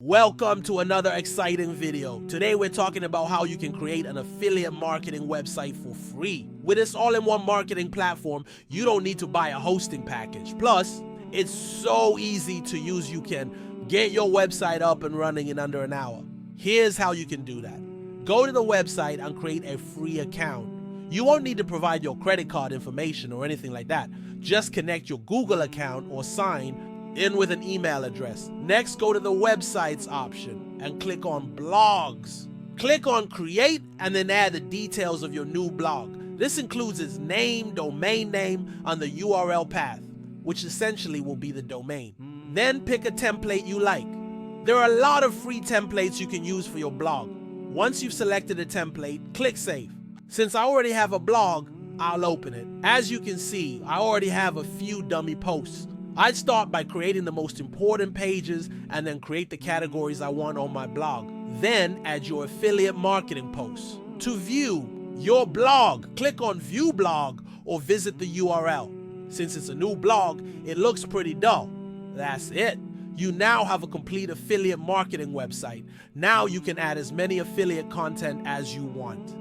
Welcome to another exciting video. Today we're talking about how you can create an affiliate marketing website for free. With this all-in-one marketing platform, you don't need to buy a hosting package. Plus, it's so easy to use, you can get your website up and running in under an hour. Here's how you can do that. Go to the website and create a free account. You won't need to provide your credit card information or anything like that. Just connect your Google account or sign in with an email address. Next, go to the websites option and click on blogs. Click on create and then add the details of your new blog. This includes its name, domain name, and the URL path, which essentially will be the domain. Then pick a template you like. There are a lot of free templates you can use for your blog. Once you've selected a template, click save. Since I already have a blog, I'll open it. As you can see, I already have a few dummy posts. I'd start by creating the most important pages and then create the categories I want on my blog. Then add your affiliate marketing posts. To view your blog, click on View Blog or visit the URL. Since it's a new blog, it looks pretty dull. That's it. You now have a complete affiliate marketing website. Now you can add as many affiliate content as you want.